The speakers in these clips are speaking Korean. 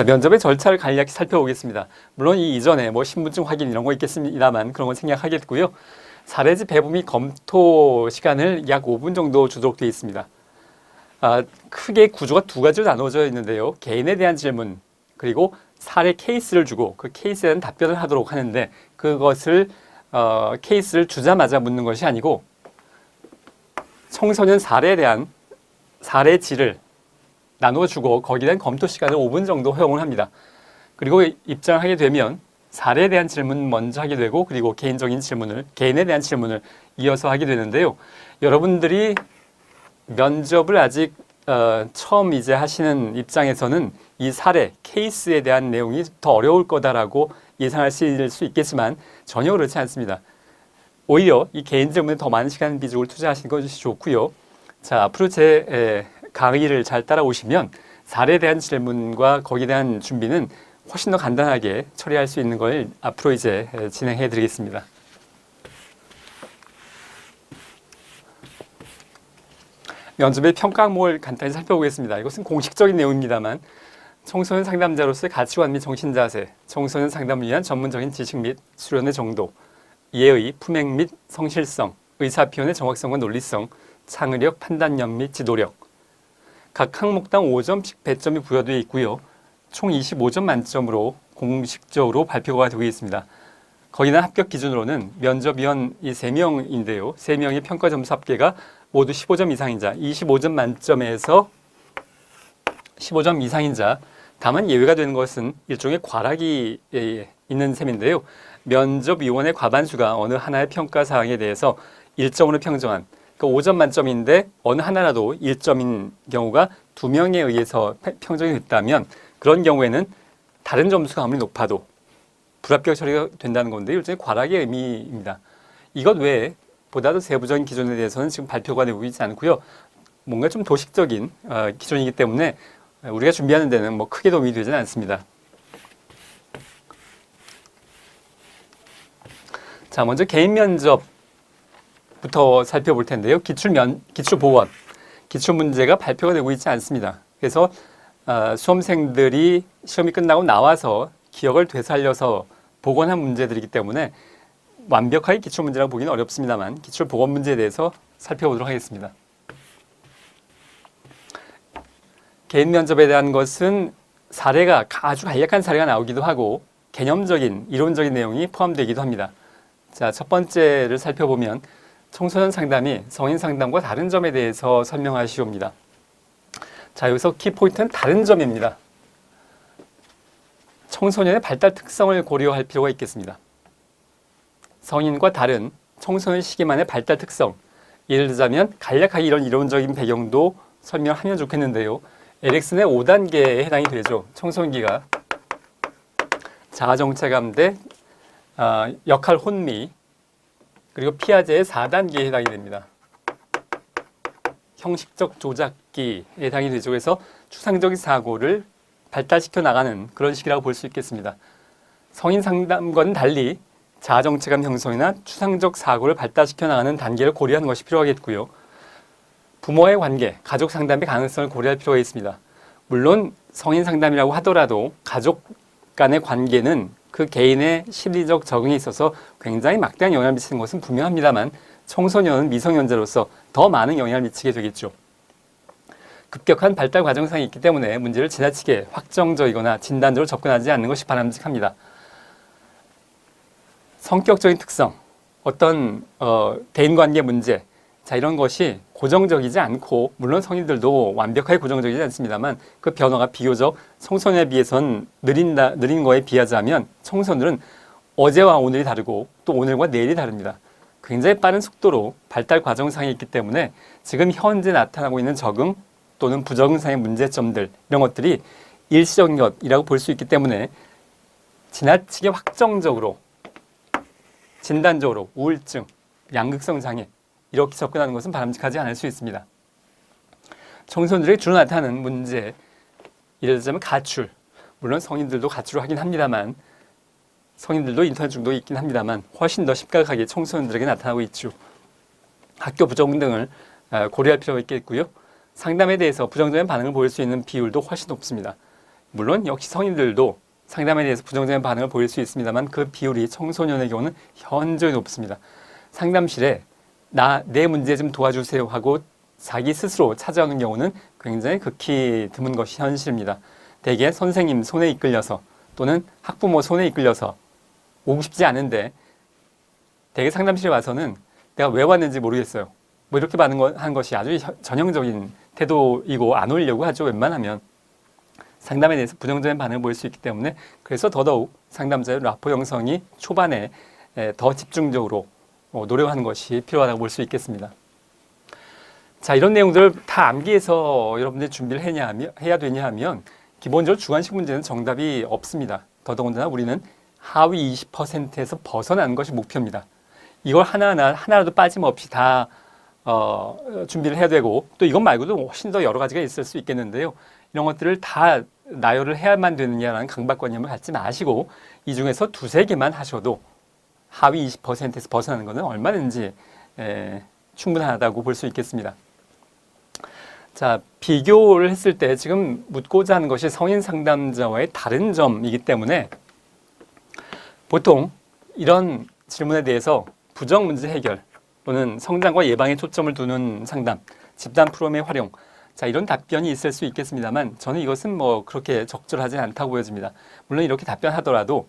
자, 면접의 절차를 간략히 살펴보겠습니다. 물론 이 이전에 뭐 신분증 확인 이런 거 있겠습니다만 그런 건 생략하겠고요. 사례지 배부 및 검토 시간을 약 5분 정도 주도록 되어 있습니다. 크게 구조가 두 가지로 나누어져 있는데요. 개인에 대한 질문, 그리고 사례 케이스를 주고 그 케이스에 대한 답변을 하도록 하는데 그것을 케이스를 주자마자 묻는 것이 아니고 청소년 사례에 대한 사례지를 나누어주고 거기에 대한 검토 시간을 5분 정도 허용을 합니다. 그리고 입장하게 되면 사례에 대한 질문 먼저 하게 되고 그리고 개인적인 질문을 개인에 대한 질문을 이어서 하게 되는데요. 여러분들이 면접을 아직 처음 이제 하시는 입장에서는 이 사례, 케이스에 대한 내용이 더 어려울 거다라고 예상하실 수 있겠지만 전혀 그렇지 않습니다. 오히려 이 개인 질문에 더 많은 시간 비중을 투자하시는 것이 좋고요. 자, 앞으로 제 강의를 잘 따라오시면 사례에 대한 질문과 거기에 대한 준비는 훨씬 더 간단하게 처리할 수 있는 걸 앞으로 이제 진행해 드리겠습니다. 면접의 평가 항목을 간단히 살펴보겠습니다. 이것은 공식적인 내용입니다만 청소년 상담자로서의 가치관 및 정신자세, 청소년 상담을 위한 전문적인 지식 및 수련의 정도, 예의, 품행 및 성실성, 의사표현의 정확성과 논리성, 창의력, 판단력 및 지도력. 각 항목당 5점씩 배점이 부여되어 있고요. 총 25점 만점으로 공식적으로 발표가 되고 있습니다. 거기나 합격 기준으로는 면접위원 이 3명인데요. 3명의 평가 점수 합계가 모두 15점 이상인 자, 25점 만점에서 15점 이상인 자, 다만 예외가 되는 것은 일종의 과락이 있는 셈인데요. 면접위원의 과반수가 어느 하나의 평가 사항에 대해서 1점으로 평정한, 그러니까 5점 만점인데 어느 하나라도 1점인 경우가 2명에 의해서 평정이 됐다면 그런 경우에는 다른 점수가 아무리 높아도 불합격 처리가 된다는 건데 일종의 과락의 의미입니다. 이것 외에 보다도 세부적인 기준에 대해서는 지금 발표가 되고 있지 않고요. 뭔가 좀 도식적인 기준이기 때문에 우리가 준비하는 데는 뭐 크게 도움이 되지는 않습니다. 자, 먼저 개인 면접부터 살펴볼 텐데요. 기출보원, 기출 문제가 발표가 되고 있지 않습니다. 그래서 수험생들이 시험이 끝나고 나와서 기억을 되살려서 복원한 문제들이기 때문에 완벽하게 기출 문제라고 보기는 어렵습니다만 기출 복원 문제에 대해서 살펴보도록 하겠습니다. 개인 면접에 대한 것은 사례가 아주 간략한 사례가 나오기도 하고 개념적인 이론적인 내용이 포함되기도 합니다. 자, 첫 번째를 살펴보면 청소년 상담이 성인 상담과 다른 점에 대해서 설명하시옵니다. 자, 여기서 키포인트는 다른 점입니다. 청소년의 발달 특성을 고려할 필요가 있겠습니다. 성인과 다른 청소년 시기만의 발달 특성, 예를 들자면 간략하게 이런 이론적인 배경도 설명하면 좋겠는데요. 에릭슨의 5단계에 해당이 되죠. 청소년기가 자아정체감 대 역할 혼미, 그리고 피아제의 4단계에 해당이 됩니다. 형식적 조작기에 해당이 되죠. 그래서 추상적인 사고를 발달시켜 나가는 그런 시기라고 볼 수 있겠습니다. 성인 상담과는 달리 자아정체감 형성이나 추상적 사고를 발달시켜 나가는 단계를 고려하는 것이 필요하겠고요. 부모와의 관계, 가족 상담의 가능성을 고려할 필요가 있습니다. 물론 성인 상담이라고 하더라도 가족 간의 관계는 그 개인의 심리적 적응에 있어서 굉장히 막대한 영향을 미치는 것은 분명합니다만 청소년은 미성년자로서 더 많은 영향을 미치게 되겠죠. 급격한 발달 과정상이 있기 때문에 문제를 지나치게 확정적이거나 진단적으로 접근하지 않는 것이 바람직합니다. 성격적인 특성, 어떤 대인관계 문제, 자, 이런 것이 고정적이지 않고 물론 성인들도 완벽하게 고정적이지 않습니다만 그 변화가 비교적 청소년에 비해서는 느린 거에 비하자면 청소년들은 어제와 오늘이 다르고 또 오늘과 내일이 다릅니다. 굉장히 빠른 속도로 발달 과정상에 있기 때문에 지금 현재 나타나고 있는 적응 또는 부적응상의 문제점들 이런 것들이 일시적인 것이라고 볼 수 있기 때문에 지나치게 확정적으로 진단적으로 우울증, 양극성 장애 이렇게 접근하는 것은 바람직하지 않을 수 있습니다. 청소년들에게 주로 나타나는 문제, 예를 들자면 가출, 물론 성인들도 가출을 하긴 합니다만 성인들도 인터넷 중독이 있긴 합니다만 훨씬 더 심각하게 청소년들에게 나타나고 있죠. 학교 부적응 등을 고려할 필요가 있겠고요. 상담에 대해서 부정적인 반응을 보일 수 있는 비율도 훨씬 높습니다. 물론 역시 성인들도 상담에 대해서 부정적인 반응을 보일 수 있습니다만 그 비율이 청소년의 경우는 현저히 높습니다. 상담실에 내 문제 좀 도와주세요 하고 자기 스스로 찾아오는 경우는 굉장히 극히 드문 것이 현실입니다. 대개 선생님 손에 이끌려서 또는 학부모 손에 이끌려서 오고 싶지 않은데 대개 상담실에 와서는 내가 왜 왔는지 모르겠어요. 뭐 이렇게 하는 것이 아주 전형적인 태도이고 안 오려고 하죠. 웬만하면. 상담에 대해서 부정적인 반응을 보일 수 있기 때문에 그래서 더더욱 상담자의 라포 형성이 초반에 더 집중적으로 노력하는 것이 필요하다고 볼 수 있겠습니다. 자, 이런 내용들을 다 암기해서 여러분들이 준비를 해야 되냐 하면 기본적으로 주관식 문제는 정답이 없습니다. 더더군다나 우리는 하위 20%에서 벗어나는 것이 목표입니다. 이걸 하나라도 빠짐없이 다 준비를 해야 되고 또 이것 말고도 훨씬 더 여러 가지가 있을 수 있겠는데요. 이런 것들을 다 나열을 해야만 되느냐라는 강박관념을 갖지 마시고 이 중에서 두세 개만 하셔도 하위 20%에서 벗어나는 것은 얼마든지 충분하다고 볼 수 있겠습니다. 자, 비교를 했을 때 지금 묻고자 하는 것이 성인 상담자와의 다른 점이기 때문에 보통 이런 질문에 대해서 부정 문제 해결 또는 성장과 예방에 초점을 두는 상담, 집단 프로그램의 활용, 자, 이런 답변이 있을 수 있겠습니다만 저는 이것은 뭐 그렇게 적절하지 않다고 보여집니다. 물론 이렇게 답변하더라도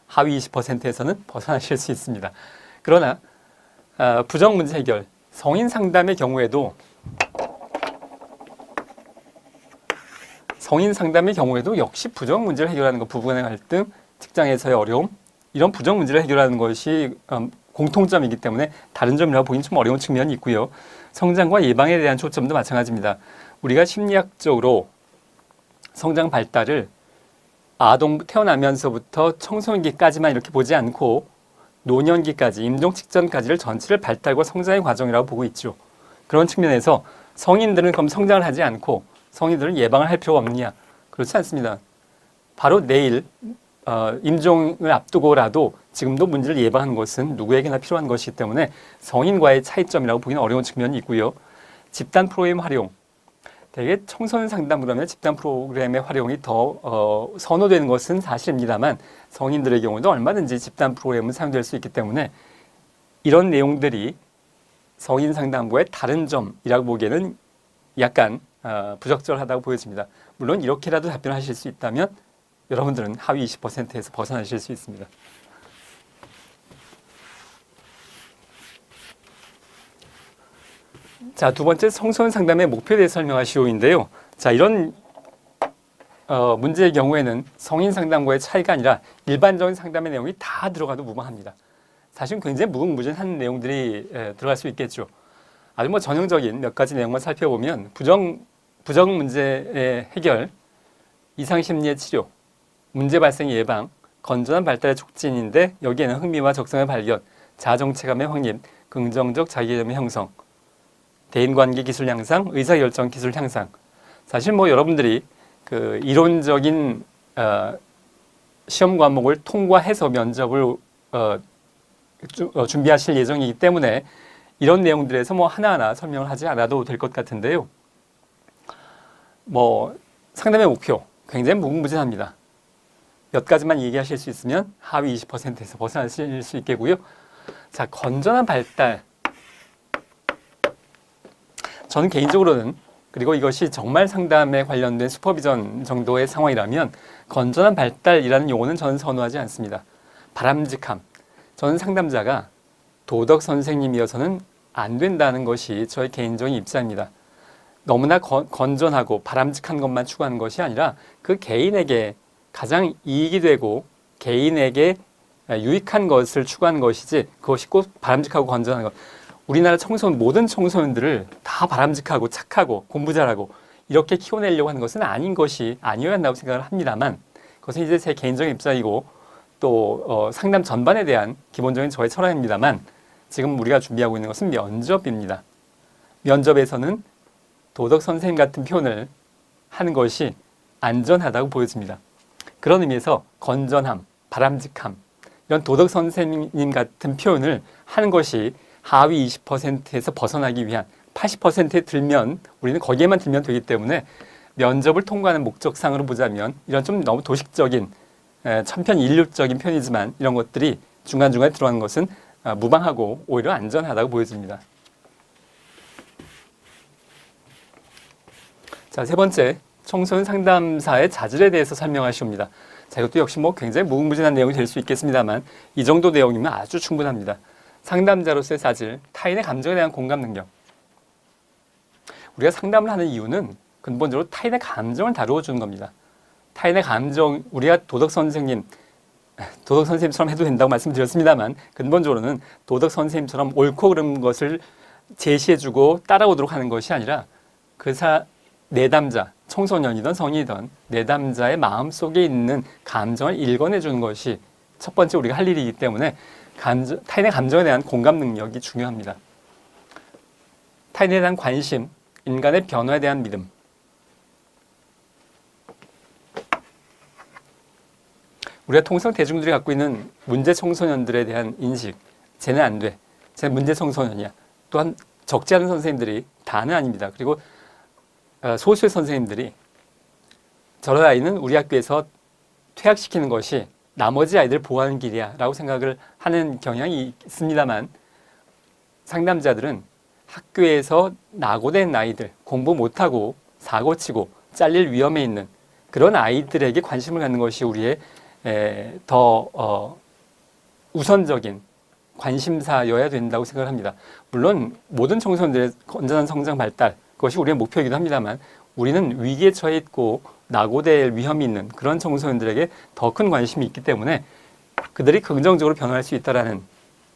하위 20%에서는 벗어나실 수 있습니다. 그러나 부정 문제 해결, 성인 상담의 경우에도 역시 부정 문제를 해결하는 것, 부부간의 갈등, 직장에서의 어려움, 이런 부정 문제를 해결하는 것이 공통점이기 때문에 다른 점이라고 보기는 좀 어려운 측면이 있고요. 성장과 예방에 대한 초점도 마찬가지입니다. 우리가 심리학적으로 성장 발달을 아동 태어나면서부터 청소년기까지만 이렇게 보지 않고 노년기까지, 임종 직전까지를 전체를 발달과 성장의 과정이라고 보고 있죠. 그런 측면에서 성인들은 그럼 성장을 하지 않고 성인들은 예방을 할 필요가 없느냐? 그렇지 않습니다. 바로 내일 임종을 앞두고라도 지금도 문제를 예방하는 것은 누구에게나 필요한 것이기 때문에 성인과의 차이점이라고 보기는 어려운 측면이 있고요. 집단 프로그램 활용. 대개 청소년 상담 그러면 집단 프로그램의 활용이 더 선호되는 것은 사실입니다만 성인들의 경우도 얼마든지 집단 프로그램은 사용될 수 있기 때문에 이런 내용들이 성인 상담과의 다른 점이라고 보기에는 약간 부적절하다고 보여집니다. 물론 이렇게라도 답변하실 수 있다면 여러분들은 하위 20%에서 벗어나실 수 있습니다. 자, 두 번째 청소년 상담의 목표에 대해 설명하시오인데요. 자, 이런 문제의 경우에는 성인 상담과의 차이가 아니라 일반적인 상담의 내용이 다 들어가도 무방합니다. 사실 굉장히 무궁무진한 내용들이 들어갈 수 있겠죠. 아주 뭐 전형적인 몇 가지 내용만 살펴보면 부정 문제의 해결, 이상심리의 치료, 문제 발생 예방, 건전한 발달의 촉진인데 여기에는 흥미와 적성의 발견, 자아정체감의 확립, 긍정적 자기개념의 형성, 대인관계 기술 향상, 의사결정 기술 향상. 사실 뭐 여러분들이 그 이론적인 시험 과목을 통과해서 면접을 준비하실 예정이기 때문에 이런 내용들에서 뭐 하나하나 설명을 하지 않아도 될 것 같은데요. 뭐 상담의 목표 굉장히 무궁무진합니다. 몇 가지만 얘기하실 수 있으면 하위 20%에서 벗어나실 수 있겠고요. 자, 건전한 발달. 저는 개인적으로는 그리고 이것이 정말 상담에 관련된 슈퍼비전 정도의 상황이라면 건전한 발달이라는 용어는 저는 선호하지 않습니다. 바람직함. 저는 상담자가 도덕 선생님이어서는 안 된다는 것이 저의 개인적인 입장입니다. 너무나 건전하고 바람직한 것만 추구하는 것이 아니라 그 개인에게 가장 이익이 되고 개인에게 유익한 것을 추구하는 것이지 그것이 꼭 바람직하고 건전한 것. 우리나라 모든 청소년들을 다 바람직하고 착하고 공부 잘하고 이렇게 키워내려고 하는 것은 아니어야 한다고 생각을 합니다만 그것은 이제 제 개인적인 입장이고 또 상담 전반에 대한 기본적인 저의 철학입니다만 지금 우리가 준비하고 있는 것은 면접입니다. 면접에서는 도덕 선생님 같은 표현을 하는 것이 안전하다고 보여집니다. 그런 의미에서 건전함, 바람직함, 이런 도덕 선생님 같은 표현을 하는 것이 하위 20%에서 벗어나기 위한 80%에 들면 우리는 거기에만 들면 되기 때문에 면접을 통과하는 목적상으로 보자면 이런 좀 너무 도식적인 천편일률적인 편이지만 이런 것들이 중간중간에 들어가는 것은 무방하고 오히려 안전하다고 보여집니다. 자, 세 번째, 청소년 상담사의 자질에 대해서 설명하시옵니다. 자, 이것도 역시 굉장히 무궁무진한 내용이 될 수 있겠습니다만 이 정도 내용이면 아주 충분합니다. 상담자로서의 자질, 타인의 감정에 대한 공감 능력. 우리가 상담을 하는 이유는 근본적으로 타인의 감정을 다루어 주는 겁니다. 타인의 감정, 우리가 도덕 선생님처럼 해도 된다고 말씀드렸습니다만 근본적으로는 도덕 선생님처럼 옳고 그른 것을 제시해주고 따라오도록 하는 것이 아니라 내담자, 청소년이든 성인이든 내담자의 마음속에 있는 감정을 읽어내주는 것이 첫 번째 우리가 할 일이기 때문에 타인의 감정에 대한 공감 능력이 중요합니다. 타인에 대한 관심, 인간의 변화에 대한 믿음. 우리가 통상 대중들이 갖고 있는 문제 청소년들에 대한 인식, 쟤는 안 돼, 쟤는 문제 청소년이야. 또한 적지 않은 선생님들이 다는 아닙니다. 그리고 소수의 선생님들이 저런 아이는 우리 학교에서 퇴학시키는 것이 나머지 아이들 보호하는 길이야 라고 생각을 하는 경향이 있습니다만 상담자들은 학교에서 낙오된 아이들, 공부 못하고 사고치고 잘릴 위험에 있는 그런 아이들에게 관심을 갖는 것이 우리의 더 우선적인 관심사여야 된다고 생각을 합니다. 물론 모든 청소년들의 건전한 성장 발달, 그것이 우리의 목표이기도 합니다만 우리는 위기에 처해 있고 낙오될 위험이 있는 그런 청소년들에게 더 큰 관심이 있기 때문에 그들이 긍정적으로 변화할 수 있다는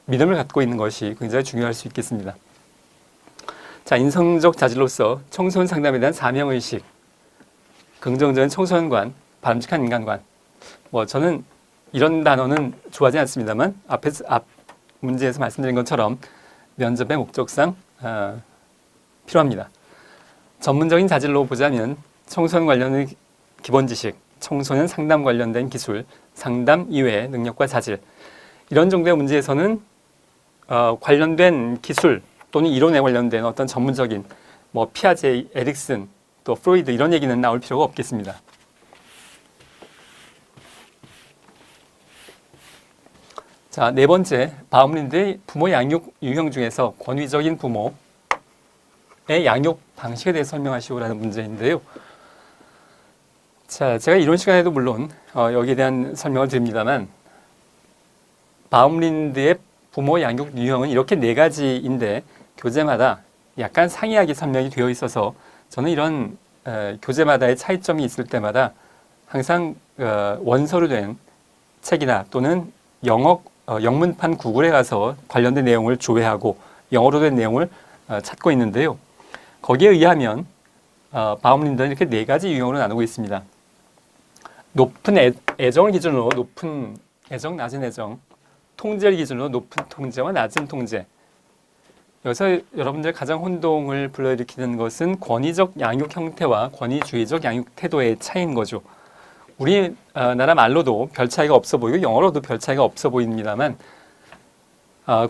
믿음을 갖고 있는 것이 굉장히 중요할 수 있겠습니다. 자, 인성적 자질로서 청소년 상담에 대한 사명의식, 긍정적인 청소년관, 바람직한 인간관. 저는 이런 단어는 좋아하지 않습니다만 앞 문제에서 말씀드린 것처럼 면접의 목적상 필요합니다. 전문적인 자질로 보자면 청소년 관련의 기본 지식, 청소년 상담 관련된 기술, 상담 이외의 능력과 자질 이런 정도의 문제에서는 관련된 기술 또는 이론에 관련된 어떤 전문적인 피아제, 에릭슨, 또 프로이드 이런 얘기는 나올 필요가 없겠습니다. 자, 네 번째, 바움린드의 부모 양육 유형 중에서 권위적인 부모의 양육 방식에 대해 설명하시오라는 문제인데요. 자, 제가 이론 시간에도 물론 여기에 대한 설명을 드립니다만 바움린드의 부모 양육 유형은 이렇게 네 가지인데 교재마다 약간 상이하게 설명이 되어 있어서 저는 이런 교재마다의 차이점이 있을 때마다 항상 원서로 된 책이나 또는 영문판 구글에 가서 관련된 내용을 조회하고 영어로 된 내용을 찾고 있는데요. 거기에 의하면 바움린드는 이렇게 네 가지 유형으로 나누고 있습니다. 높은 애정을 기준으로 높은 애정, 낮은 애정, 통제를 기준으로 높은 통제와 낮은 통제. 여기서 여러분들 가장 혼동을 불러일으키는 것은 권위적 양육 형태와 권위주의적 양육 태도의 차이인 거죠. 우리나라 말로도 별 차이가 없어 보이고 영어로도 별 차이가 없어 보입니다만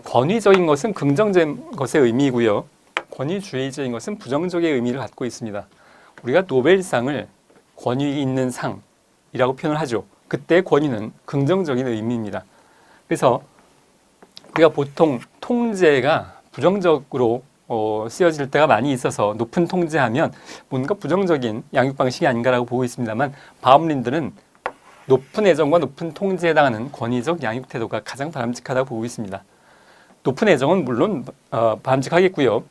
권위적인 것은 긍정적인 것의 의미이고요. 권위주의적인 것은 부정적인 의미를 갖고 있습니다. 우리가 노벨상을 권위 있는 상이라고 표현을 하죠. 그때 권위는 긍정적인 의미입니다. 그래서 우리가 보통 통제가 부정적으로 쓰여질 때가 많이 있어서 높은 통제하면 뭔가 부정적인 양육 방식이 아닌가라고 보고 있습니다만 바움린드는 높은 애정과 높은 통제에 해당하는 권위적 양육 태도가 가장 바람직하다고 보고 있습니다. 높은 애정은 물론 바람직하겠고요.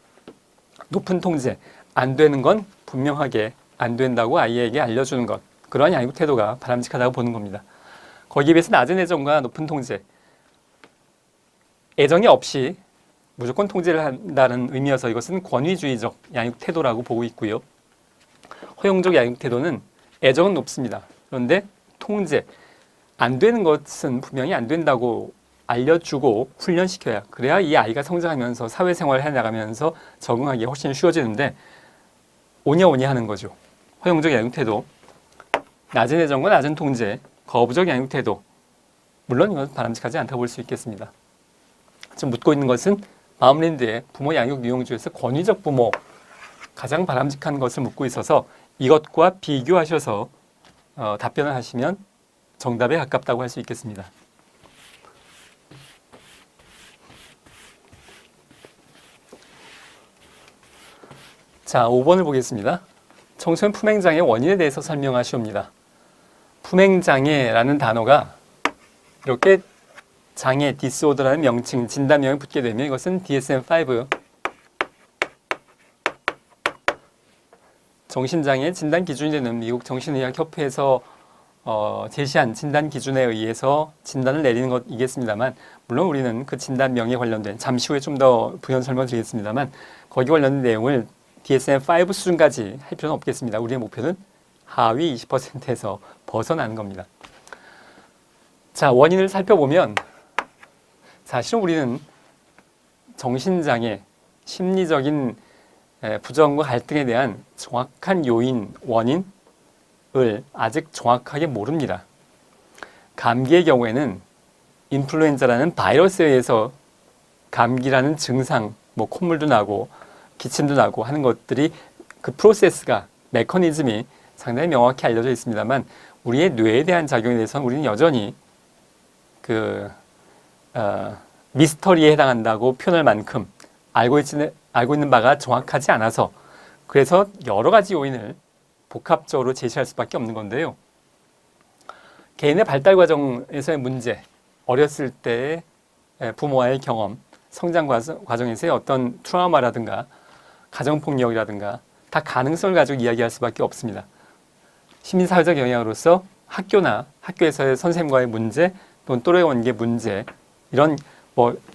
높은 통제, 안 되는 건 분명하게 안 된다고 아이에게 알려주는 것, 그러한 양육 태도가 바람직하다고 보는 겁니다. 거기에 비해서 낮은 애정과 높은 통제, 애정이 없이 무조건 통제를 한다는 의미여서 이것은 권위주의적 양육 태도라고 보고 있고요. 허용적 양육 태도는 애정은 높습니다. 그런데 통제, 안 되는 것은 분명히 안 된다고 알려주고 훈련시켜야 그래야 이 아이가 성장하면서 사회생활을 해나가면서 적응하기 훨씬 쉬워지는데 오냐오냐 하는 거죠. 허용적 양육 태도, 낮은 애정과 낮은 통제, 거부적 양육 태도. 물론 이건 바람직하지 않다고 볼 수 있겠습니다. 지금 묻고 있는 것은 바움린드의 부모 양육 유형 중에서 권위적 부모, 가장 바람직한 것을 묻고 있어서 이것과 비교하셔서 답변을 하시면 정답에 가깝다고 할 수 있겠습니다. 자, 5번을 보겠습니다. 청소년 품행장애 원인에 대해서 설명하시옵니다. 품행장애라는 단어가 이렇게 장애, 디스오더라는 명칭, 진단명이 붙게 되면 이것은 DSM-5 정신장애 진단 기준이 되는 미국 정신의학협회에서 제시한 진단 기준에 의해서 진단을 내리는 것이겠습니다만, 물론 우리는 그 진단명에 관련된, 잠시 후에 좀 더 부연 설명드리겠습니다만, 거기 관련된 내용을 DSM-5 수준까지 할 필요는 없겠습니다. 우리의 목표는 하위 20%에서 벗어나는 겁니다. 자, 원인을 살펴보면 사실은 우리는 정신장애, 심리적인 부정과 갈등에 대한 정확한 요인, 원인을 아직 정확하게 모릅니다. 감기의 경우에는 인플루엔자라는 바이러스에 의해서 감기라는 증상, 뭐 콧물도 나고 기침도 나고 하는 것들이 그 프로세스가, 메커니즘이 상당히 명확히 알려져 있습니다만, 우리의 뇌에 대한 작용에 대해서는 우리는 여전히 미스터리에 해당한다고 표현할 만큼 알고 있는 바가 정확하지 않아서, 그래서 여러 가지 요인을 복합적으로 제시할 수밖에 없는 건데요. 개인의 발달 과정에서의 문제, 어렸을 때의 부모와의 경험, 성장 과정에서의 어떤 트라우마라든가 가정폭력이라든가 다 가능성을 가지고 이야기할 수밖에 없습니다. 시민사회적 영향으로서 학교나 학교에서의 선생님과의 문제, 또는 또래 관계 문제, 이런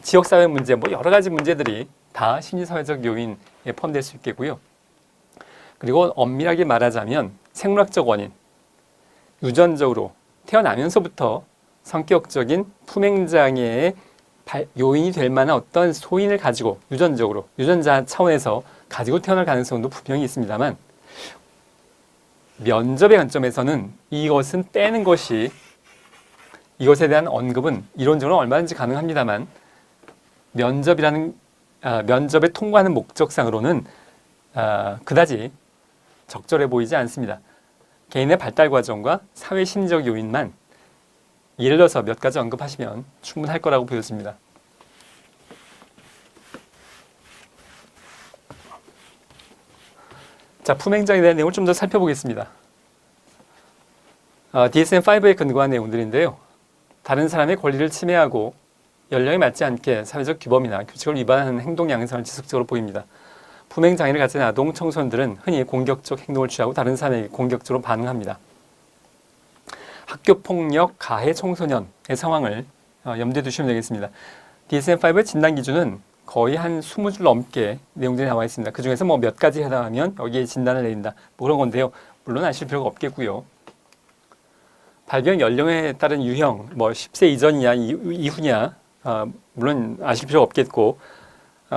지역사회 문제, 여러 가지 문제들이 다 심리사회적 요인에 포함될 수 있겠고요. 그리고 엄밀하게 말하자면 생물학적 원인, 유전적으로 태어나면서부터 성격적인 품행장애의 요인이 될 만한 어떤 소인을 가지고 유전적으로, 유전자 차원에서 가지고 태어날 가능성도 분명히 있습니다만, 면접의 관점에서는 이것은 빼는 것이, 이것에 대한 언급은 이론적으로 얼마든지 가능합니다만, 면접에 통과하는 목적상으로는 그다지 적절해 보이지 않습니다. 개인의 발달 과정과 사회 심리적 요인만 예를 들어서 몇 가지 언급하시면 충분할 거라고 보여집니다. 자, 품행장애에 대한 내용을 좀 더 살펴보겠습니다. DSM-5에 근거한 내용들인데요. 다른 사람의 권리를 침해하고 연령에 맞지 않게 사회적 규범이나 규칙을 위반하는 행동 양상을 지속적으로 보입니다. 품행장애를 가진 아동, 청소년들은 흔히 공격적 행동을 취하고 다른 사람에게 공격적으로 반응합니다. 학교폭력, 가해 청소년의 상황을 염두에 두시면 되겠습니다. DSM-5의 진단 기준은 거의 한 20줄 넘게 내용들이 나와 있습니다. 그 중에서 몇 가지 해당하면 여기에 진단을 내린다, 그런 건데요. 물론 아실 필요가 없겠고요. 발병 연령에 따른 유형, 10세 이전이냐 이후냐, 물론 아실 필요가 없겠고,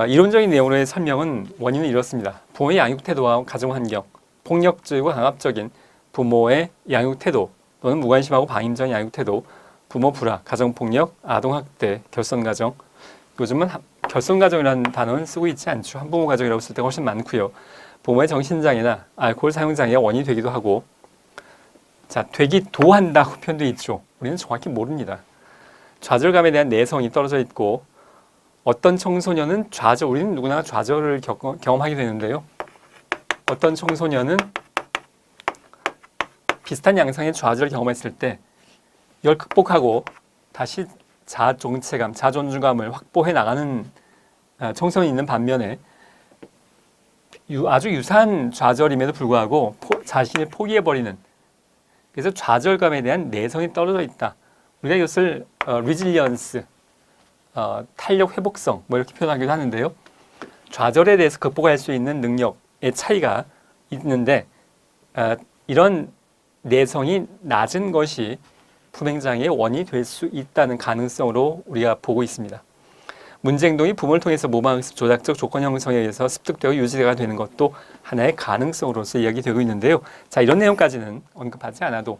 이론적인 내용으로의 설명은 원인은 이렇습니다. 부모의 양육 태도와 가정 환경, 폭력적이고 강압적인 부모의 양육 태도 또는 무관심하고 방임적인 양육 태도, 부모 불화, 가정 폭력, 아동 학대, 결손 가정. 요즘은 결손 가정이라는 단어는 쓰고 있지 않죠. 한부모 가정이라고 쓸 때가 훨씬 많고요. 부모의 정신장애나 알코올 사용 장애가 원인이 되기도 하고, 자, 되기도 한다고 표현되어 있죠. 우리는 정확히 모릅니다. 좌절감에 대한 내성이 떨어져 있고, 어떤 청소년은 우리는 누구나 좌절을 경험하게 되는데요. 어떤 청소년은 비슷한 양상의 좌절을 경험했을 때 이걸 극복하고 다시 자아정체감, 자존감을 확보해 나가는 청소년이 있는 반면에, 아주 유사한 좌절임에도 불구하고 자신을 포기해버리는, 그래서 좌절감에 대한 내성이 떨어져 있다. 우리가 이것을 리질리언스, 탄력 회복성 이렇게 표현하기도 하는데요. 좌절에 대해서 극복할 수 있는 능력의 차이가 있는데, 이런 내성이 낮은 것이 품행장애의 원인이 될 수 있다는 가능성으로 우리가 보고 있습니다. 문제행동이 부모를 통해서 모방학습 조작적 조건 형성에 의해서 습득되고 유지가 되는 것도 하나의 가능성으로서 이야기되고 있는데요. 자, 이런 내용까지는 언급하지 않아도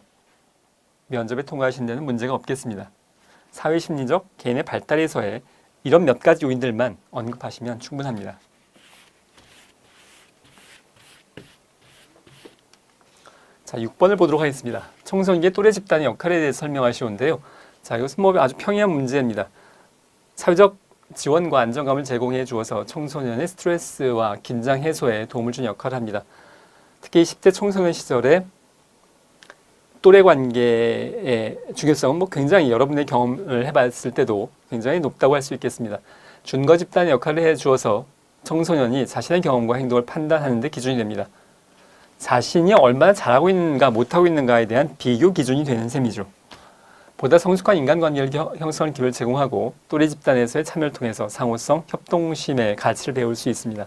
면접에 통과하신 데는 문제가 없겠습니다. 사회심리적 개인의 발달에서의 이런 몇 가지 요인들만 언급하시면 충분합니다. 자, 6번을 보도록 하겠습니다. 청소년기의 또래 집단의 역할에 대해서 설명하시온데요. 자, 이것은 뭐 아주 평이한 문제입니다. 사회적 지원과 안정감을 제공해 주어서 청소년의 스트레스와 긴장 해소에 도움을 준 역할을 합니다. 특히 10대 청소년 시절에 또래 관계의 중요성은 뭐 굉장히 여러분의 경험을 해봤을 때도 굉장히 높다고 할 수 있겠습니다. 준거 집단의 역할을 해 주어서 청소년이 자신의 경험과 행동을 판단하는 데 기준이 됩니다. 자신이 얼마나 잘하고 있는가 못하고 있는가에 대한 비교 기준이 되는 셈이죠. 보다 성숙한 인간관계를 형성할 기회를 제공하고 또래 집단에서의 참여를 통해서 상호성, 협동심의 가치를 배울 수 있습니다.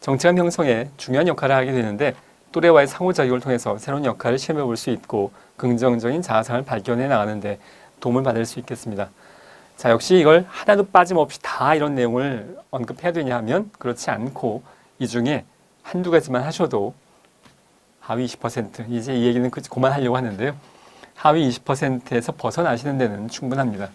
정체감 형성에 중요한 역할을 하게 되는데 또래와의 상호작용을 통해서 새로운 역할을 시험해 볼 수 있고 긍정적인 자아상을 발견해 나가는데 도움을 받을 수 있겠습니다. 자, 역시 이걸 하나도 빠짐없이 다 이런 내용을 언급해야 되냐 하면 그렇지 않고 이 중에 한두 가지만 하셔도 하위 20%, 이제 이 얘기는 그만하려고 하는데요. 하위 20%에서 벗어나시는 데는 충분합니다.